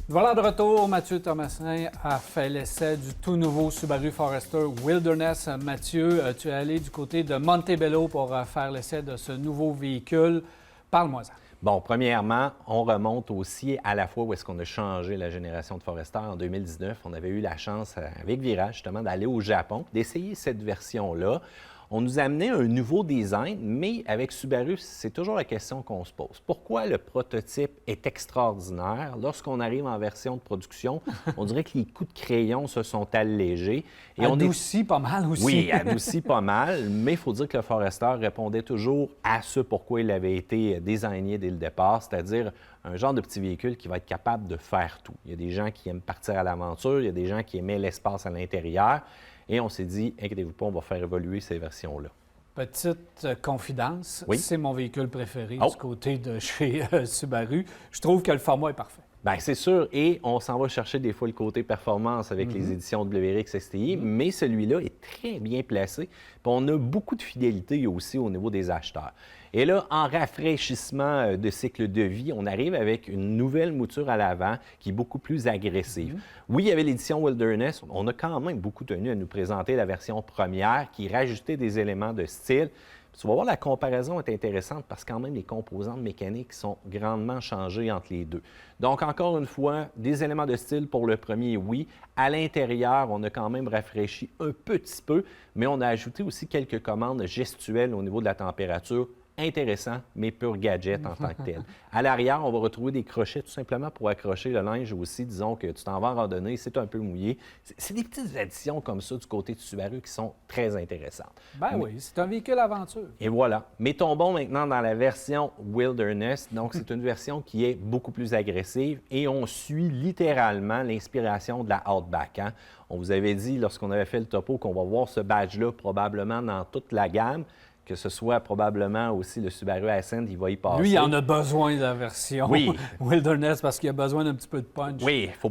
Voilà de retour, Mathieu Thomasin a fait l'essai du tout nouveau Subaru Forester Wilderness. Mathieu, tu es allé du côté de Montebello pour faire l'essai de ce nouveau véhicule. Parle-moi-en. Bon, premièrement, on remonte aussi à la fois où est-ce qu'on a changé la génération de Forester en 2019. On avait eu la chance, avec Virage, justement, d'aller au Japon, d'essayer cette version-là. On nous amenait un nouveau design, mais avec Subaru, c'est toujours la question qu'on se pose. Pourquoi le prototype est extraordinaire? Lorsqu'on arrive en version de production, on dirait que les coups de crayon se sont allégés. Et adouci pas mal aussi. Oui, adouci pas mal, mais il faut dire que le Forester répondait toujours à ce pourquoi il avait été désigné dès le départ, c'est-à-dire un genre de petit véhicule qui va être capable de faire tout. Il y a des gens qui aiment partir à l'aventure, il y a des gens qui aimaient l'espace à l'intérieur. Et on s'est dit, inquiétez-vous pas, on va faire évoluer ces versions-là. Petite confidence, oui? C'est mon véhicule préféré du côté de chez Subaru. Je trouve que le format est parfait. Bien, c'est sûr, et on s'en va chercher des fois le côté performance avec les éditions WRX STI, mais celui-là est très bien placé. Puis on a beaucoup de fidélité aussi au niveau des acheteurs. Et là, en rafraîchissement de cycle de vie, on arrive avec une nouvelle mouture à l'avant qui est beaucoup plus agressive. Oui, il y avait l'édition Wilderness. On a quand même beaucoup tenu à nous présenter la version première qui rajoutait des éléments de style. Tu vas voir, la comparaison est intéressante parce que quand même, les composantes mécaniques sont grandement changées entre les deux. Donc, encore une fois, des éléments de style pour le premier, oui. À l'intérieur, on a quand même rafraîchi un petit peu, mais on a ajouté aussi quelques commandes gestuelles au niveau de la température. Intéressant, mais pur gadget en tant que tel. À l'arrière, on va retrouver des crochets tout simplement pour accrocher le linge aussi. Disons que tu t'en vas en randonnée, c'est un peu mouillé. C'est des petites additions comme ça du côté de Subaru qui sont très intéressantes. Oui, c'est un véhicule aventure. Et voilà. Mais tombons maintenant dans la version Wilderness. Donc, c'est une version qui est beaucoup plus agressive et on suit littéralement l'inspiration de la Outback. Hein? On vous avait dit, lorsqu'on avait fait le topo, qu'on va voir ce badge-là probablement dans toute la gamme, que ce soit probablement aussi le Subaru Ascent, il va y passer. Lui, il en a besoin de la version Wilderness parce qu'il a besoin d'un petit peu de punch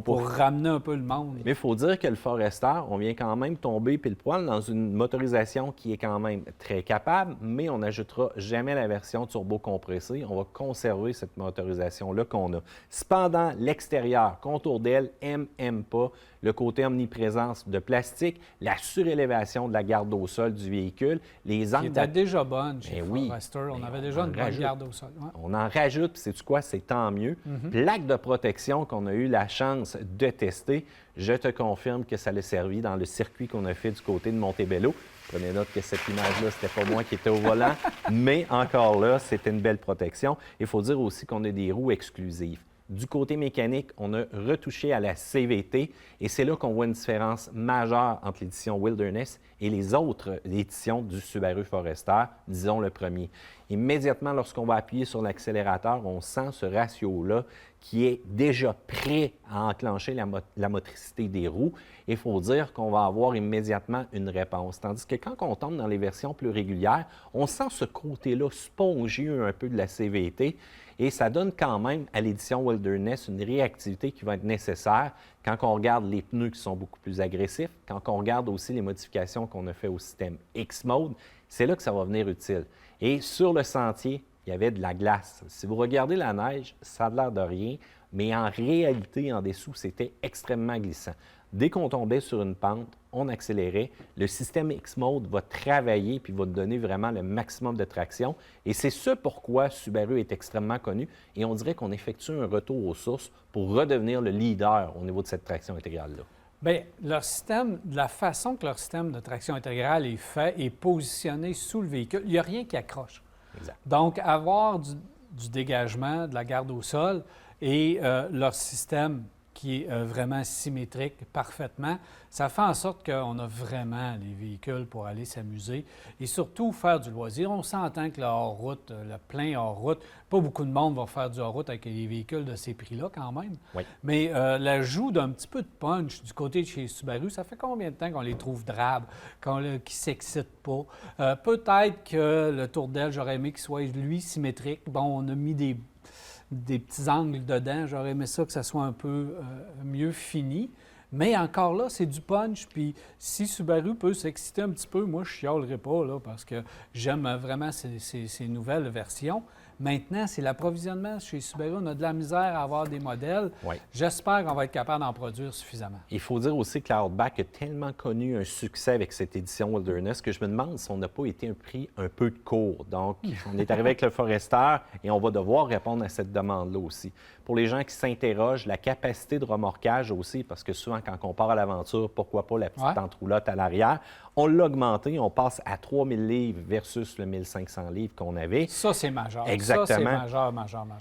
pour ramener un peu le monde. Mais il faut dire que le Forester, on vient quand même tomber pile poil dans une motorisation qui est quand même très capable, mais on n'ajoutera jamais la version turbo compressée. On va conserver cette motorisation-là qu'on a. Cependant, l'extérieur, contour d'aile, aime pas. Le côté omniprésence de plastique, la surélévation de la garde au sol du véhicule, les angles... Qui était déjà bonne chez Forester. On avait déjà une bonne garde au sol. Ouais. On en rajoute, puis sais-tu quoi? C'est tant mieux. Plaque de protection qu'on a eu la chance de tester, je te confirme que ça l'a servi dans le circuit qu'on a fait du côté de Montebello. Prenez note que cette image-là, c'était pas moi qui étais au volant, mais encore là, c'était une belle protection. Il faut dire aussi qu'on a des roues exclusives. Du côté mécanique, on a retouché à la CVT et c'est là qu'on voit une différence majeure entre l'édition Wilderness et les autres éditions du Subaru Forester, disons le premier. Immédiatement, lorsqu'on va appuyer sur l'accélérateur, on sent ce ratio-là qui est déjà prêt à enclencher la motricité des roues. Il faut dire qu'on va avoir immédiatement une réponse. Tandis que quand on tombe dans les versions plus régulières, on sent ce côté-là spongieux un peu de la CVT. Et ça donne quand même à l'édition Wilderness une réactivité qui va être nécessaire quand on regarde les pneus qui sont beaucoup plus agressifs, quand on regarde aussi les modifications qu'on a fait au système X-Mode, c'est là que ça va venir utile. Et sur le sentier, il y avait de la glace. Si vous regardez la neige, ça a l'air de rien, mais en réalité, en dessous, c'était extrêmement glissant. Dès qu'on tombait sur une pente, on accélérait. Le système X-Mode va travailler puis va donner vraiment le maximum de traction. Et c'est ce pourquoi Subaru est extrêmement connu. Et on dirait qu'on effectue un retour aux sources pour redevenir le leader au niveau de cette traction intégrale-là. Bien, leur système, de la façon que leur système de traction intégrale est fait et positionné sous le véhicule, il n'y a rien qui accroche. Exact. Donc, avoir du dégagement, de la garde au sol et leur système qui est vraiment symétrique parfaitement, ça fait en sorte qu'on a vraiment les véhicules pour aller s'amuser et surtout faire du loisir. On s'entend que le hors-route, le plein hors-route, pas beaucoup de monde va faire du hors-route avec les véhicules de ces prix-là quand même. Oui. Mais l'ajout d'un petit peu de punch du côté de chez Subaru, ça fait combien de temps qu'on les trouve drabes, qu'ils ne s'excitent pas? Peut-être que le tour d'aile, j'aurais aimé qu'il soit, lui, symétrique. Bon, on a mis des petits angles dedans. J'aurais aimé ça que ça soit un peu mieux fini. Mais encore là, c'est du punch. Puis si Subaru peut s'exciter un petit peu, moi, je chialerai pas, là, parce que j'aime vraiment ces nouvelles versions. Maintenant, c'est l'approvisionnement chez Subaru. On a de la misère à avoir des modèles. Oui. J'espère qu'on va être capable d'en produire suffisamment. Il faut dire aussi que la Outback a tellement connu un succès avec cette édition Wilderness que je me demande si on n'a pas été pris un peu de court. Donc, on est arrivé avec le Forester et on va devoir répondre à cette demande-là aussi. Pour les gens qui s'interrogent, la capacité de remorquage aussi, parce que souvent, quand on part à l'aventure, pourquoi pas la petite entroullotte à l'arrière, on l'a augmenté, on passe à 3000 livres versus le 1500 livres qu'on avait. Ça, c'est majeur. Exactement. Ça, c'est majeur.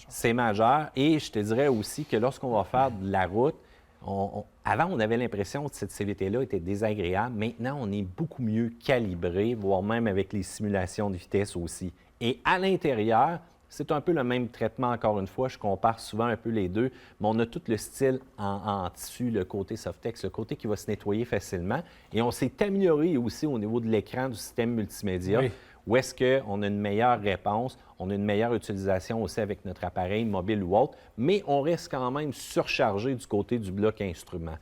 C'est majeur. Et je te dirais aussi que lorsqu'on va faire de la route, avant, on avait l'impression que cette CVT-là était désagréable. Maintenant, on est beaucoup mieux calibré, voire même avec les simulations de vitesse aussi. Et à l'intérieur, c'est un peu le même traitement, encore une fois. Je compare souvent un peu les deux, mais on a tout le style en tissu, le côté Softex, le côté qui va se nettoyer facilement. Et on s'est amélioré aussi au niveau de l'écran du système multimédia. Oui. Où est-ce qu'on a une meilleure réponse, on a une meilleure utilisation aussi avec notre appareil mobile ou autre, mais on reste quand même surchargé du côté du bloc instrument.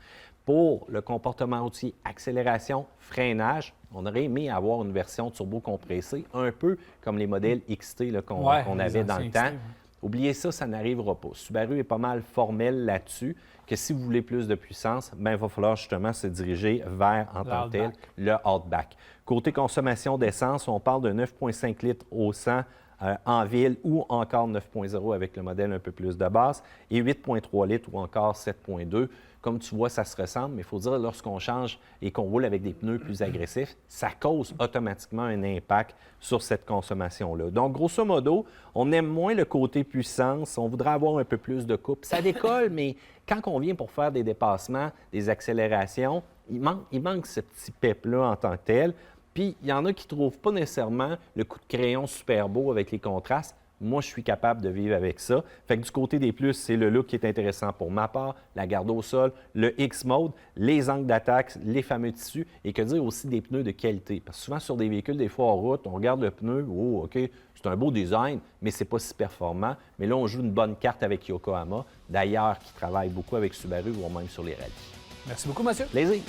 Pour le comportement routier, accélération, freinage, on aurait aimé avoir une version turbo compressée, un peu comme les modèles XT qu'on avait dans le temps. XT, Oubliez ça, ça n'arrivera pas. Subaru est pas mal formel là-dessus, que si vous voulez plus de puissance, bien, il va falloir justement se diriger vers, en tant que tel, le Outback. Côté consommation d'essence, on parle de 9,5 litres au 100 en ville ou encore 9,0 avec le modèle un peu plus de base et 8,3 litres ou encore 7,2. Comme tu vois, ça se ressemble, mais il faut dire, lorsqu'on change et qu'on roule avec des pneus plus agressifs, ça cause automatiquement un impact sur cette consommation-là. Donc, grosso modo, on aime moins le côté puissance, on voudrait avoir un peu plus de coupe. Ça décolle, mais quand on vient pour faire des dépassements, des accélérations, il manque ce petit pep-là en tant que tel. Puis, il y en a qui ne trouvent pas nécessairement le coup de crayon super beau avec les contrastes. Moi, je suis capable de vivre avec ça. Fait que du côté des plus, c'est le look qui est intéressant pour ma part, la garde au sol, le X-Mode, les angles d'attaque, les fameux tissus et que dire aussi des pneus de qualité. Parce que souvent, sur des véhicules, des fois en route, on regarde le pneu, oh, OK, c'est un beau design, mais c'est pas si performant. Mais là, on joue une bonne carte avec Yokohama, d'ailleurs, qui travaille beaucoup avec Subaru, voire même sur les rallyes. Merci beaucoup, monsieur. Plaisir.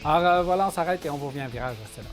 Alors voilà, on s'arrête et on vous revient en virage. Restez là.